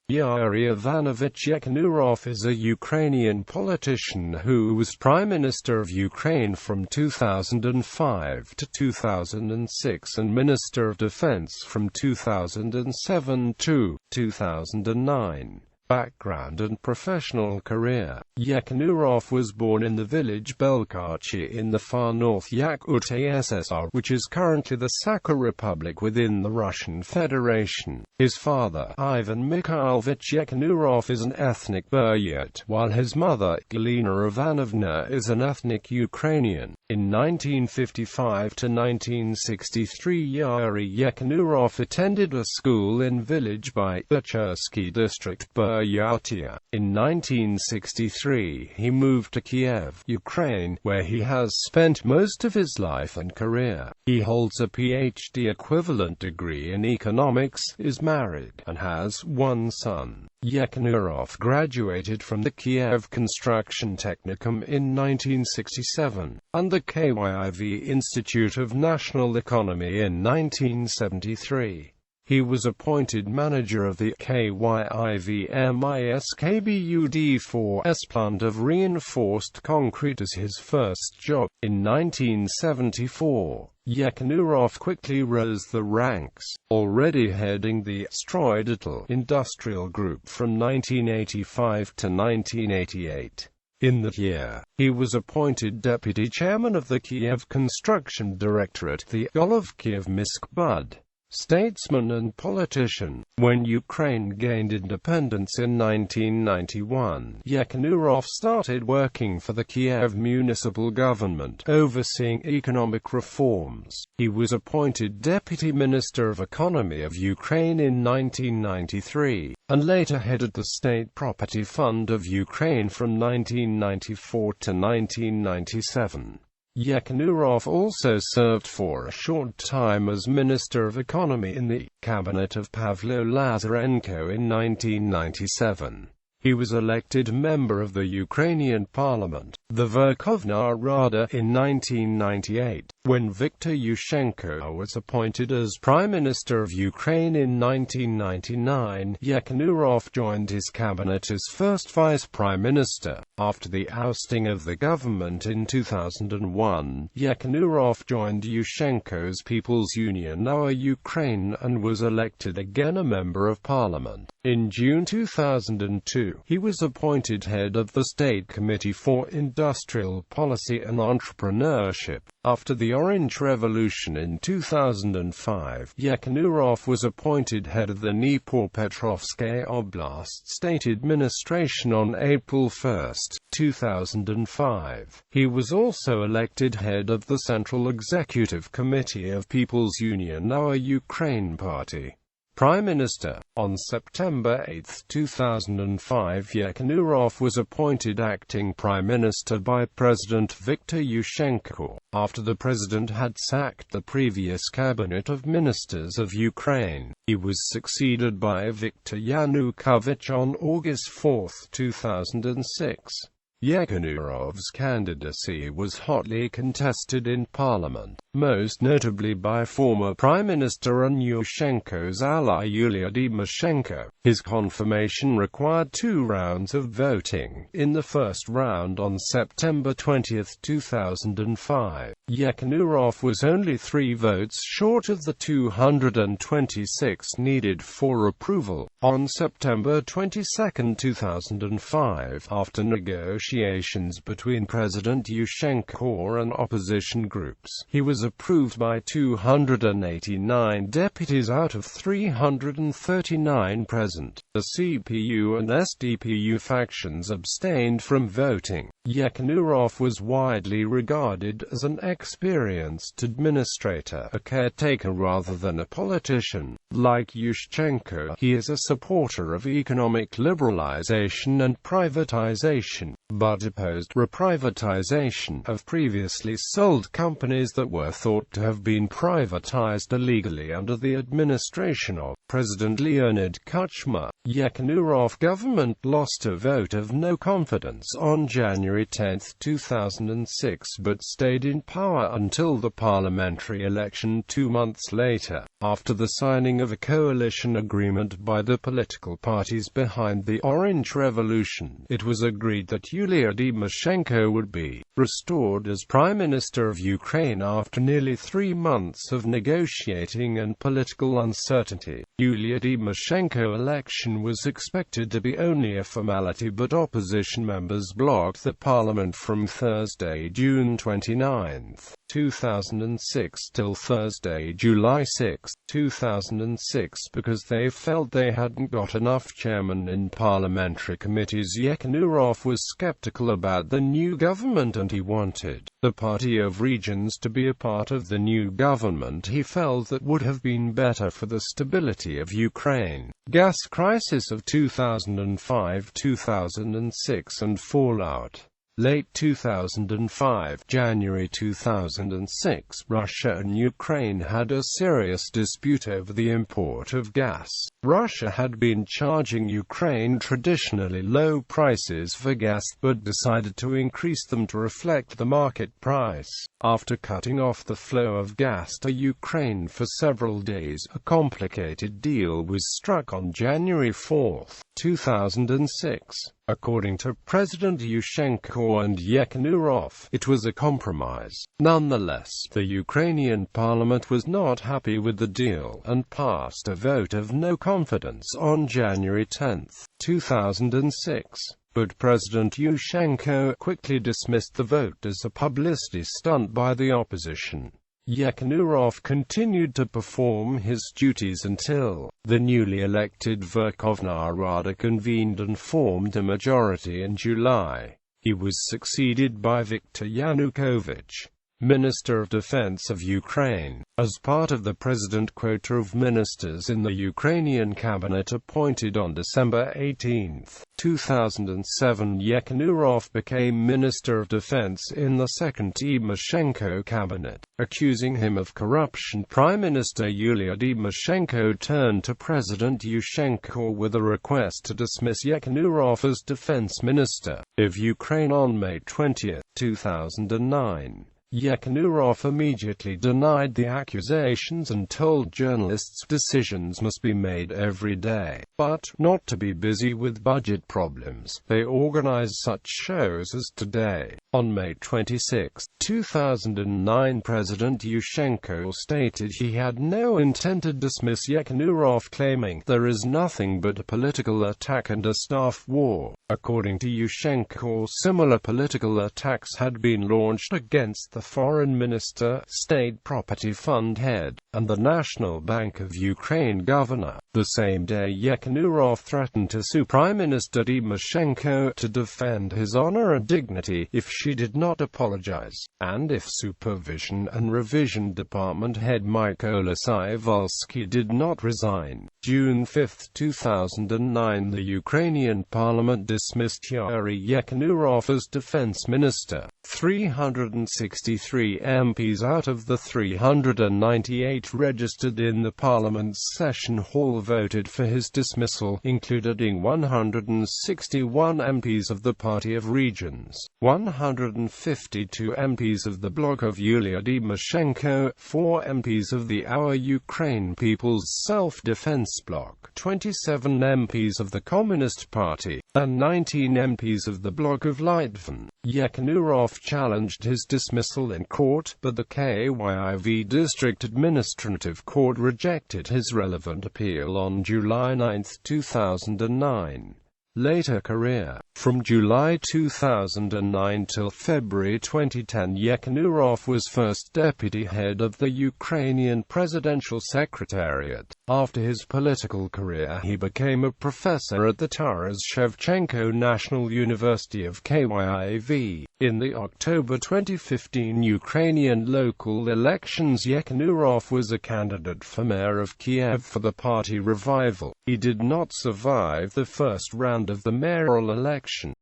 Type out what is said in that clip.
Yuriy Ivanovych Yekhanurov is a Ukrainian politician who was Prime Minister of Ukraine from 2005 to 2006 and Minister of Defense from 2007 to 2009. Background and professional career. Yekhanurov was born in the village Belkarchi in the far north Yakutia SSR, which is currently the Sakha Republic within the Russian Federation. His father, Ivan Mikhailovich Yekhanurov, is an ethnic Buryat, while his mother, Galina Ivanovna, is an ethnic Ukrainian. In 1955 to 1963, Yuriy Yekhanurov attended a school in village by Nickispeaki district, Buryatia. In 1963, he moved to Kiev, Ukraine, where he has spent most of his life and career. He holds a PhD equivalent degree in economics, is married, and has one son. Yekhanurov graduated from the Kiev Construction Technicum in 1967, and the KYIV Institute of National Economy in 1973. He was appointed manager of the KYIV MISKBUD4's plant of reinforced concrete as his first job. In 1974, Yekhanurov quickly rose the ranks, already heading the Stroydital industrial group from 1985 to 1988. In that year, he was appointed deputy chairman of the Kiev Construction Directorate, the Kiev Miskbud. Statesman and politician. When Ukraine gained independence in 1991, Yekhanurov started working for the Kiev municipal government, overseeing economic reforms. He was appointed Deputy Minister of Economy of Ukraine in 1993, and later headed the State Property Fund of Ukraine from 1994 to 1997. Yekhanurov also served for a short time as Minister of Economy in the cabinet of Pavlo Lazarenko in 1997. He was elected member of the Ukrainian parliament, the Verkhovna Rada, in 1998. When Viktor Yushchenko was appointed as Prime Minister of Ukraine in 1999, Yekhanurov joined his cabinet as first Vice Prime Minister. After the ousting of the government in 2001, Yekhanurov joined Yushchenko's People's Union Our Ukraine and was elected again a Member of Parliament. In June 2002, he was appointed head of the State Committee for Industrial Policy and Entrepreneurship. After the Orange Revolution in 2005, Yekhanurov was appointed head of the Dnipropetrovsk Oblast State Administration on April 1, 2005. He was also elected head of the Central Executive Committee of People's Union Our Ukraine Party. Prime Minister. On September 8, 2005, Yekhanurov was appointed acting Prime Minister by President Viktor Yushchenko, after the president had sacked the previous cabinet of ministers of Ukraine. He was succeeded by Viktor Yanukovych on August 4, 2006. Yekhanurov's candidacy was hotly contested in parliament, most notably by former Prime Minister and Yushchenko's ally Yulia Tymoshenko. His confirmation required 2 rounds of voting. In the first round on September 20, 2005, Yekhanurov was only 3 votes short of the 226 needed for approval. On September 22, 2005, after negotiations between President Yushchenko and opposition groups, he was approved by 289 deputies out of 339 present. The CPU and SDPU factions abstained from voting. Yekhanurov was widely regarded as an experienced administrator, a caretaker rather than a politician. Like Yushchenko, he is a supporter of economic liberalization and privatization, but opposed reprivatization of previously sold companies that were thought to have been privatized illegally under the administration of President Leonid Kuchma. Yekhanurov government lost a vote of no confidence on January January 10, 2006, but stayed in power until the parliamentary election 2 months later, after the signing of a coalition agreement by the political parties behind the Orange Revolution. It was agreed that Yulia Tymoshenko would be restored as Prime Minister of Ukraine after nearly 3 months of negotiating and political uncertainty. Yulia Tymoshenko election was expected to be only a formality, but opposition members blocked the parliament from Thursday, June 29, 2006 till Thursday, July 6, 2006 because they felt they hadn't got enough chairmen in parliamentary committees. Yekhanurov was skeptical about the new government and he wanted the Party of Regions to be a part of the new government. He felt that would have been better for the stability of Ukraine. Gas crisis of 2005-2006 and fallout. Late 2005, January 2006, Russia and Ukraine had a serious dispute over the import of gas. Russia had been charging Ukraine traditionally low prices for gas, but decided to increase them to reflect the market price. After cutting off the flow of gas to Ukraine for several days, a complicated deal was struck on January 4, 2006. According to President Yushchenko and Yekhanurov, it was a compromise. Nonetheless, the Ukrainian parliament was not happy with the deal, and passed a vote of no confidence on January 10, 2006. But President Yushchenko quickly dismissed the vote as a publicity stunt by the opposition. Yekhanurov continued to perform his duties until the newly elected Verkhovna Rada convened and formed a majority in July. He was succeeded by Viktor Yanukovych, Minister of Defense of Ukraine, as part of the president quota of ministers in the Ukrainian cabinet appointed on December 18, 2007. Yekhanurov became Minister of Defense in the second Tymoshenko cabinet, accusing him of corruption. Prime Minister Yulia Tymoshenko turned to President Yushchenko with a request to dismiss Yekhanurov as defense minister of Ukraine on May 20, 2009. Yekhanurov immediately denied the accusations and told journalists decisions must be made every day, but not to be busy with budget problems. They organize such shows as today. On May 26, 2009, President Yushchenko stated he had no intent to dismiss Yekhanurov, claiming there is nothing but a political attack and a staff war. According to Yushchenko, similar political attacks had been launched against the Foreign Minister, State Property Fund head, and the National Bank of Ukraine governor. The same day, Yekhanurov threatened to sue Prime Minister Tymoshenko to defend his honor and dignity if she did not apologize, and if Supervision and Revision Department head Mykola Sivalsky did not resign. June 5, 2009, the Ukrainian parliament dismissed Yuriy Yekhanurov as defense minister. 363 MPs out of the 398 registered in the parliament's session hall voted for his dismissal, including 161 MPs of the Party of Regions, 152 MPs of the bloc of Yulia Tymoshenko, 4 MPs of the Our Ukraine People's Self-Defense bloc, 27 MPs of the Communist Party, and 19 MPs of the bloc of Litvan. Yekhanurov challenged his dismissal in court, but the Kyiv District Administrative Court rejected his relevant appeal on July 9, 2009. Later career. From July 2009 till February 2010, Yekhanurov was first deputy head of the Ukrainian Presidential Secretariat. After his political career, he became a professor at the Taras Shevchenko National University of Kyiv. In the October 2015 Ukrainian local elections, Yekhanurov was a candidate for mayor of Kiev for the party Revival. He did not survive the first round of the mayoral election.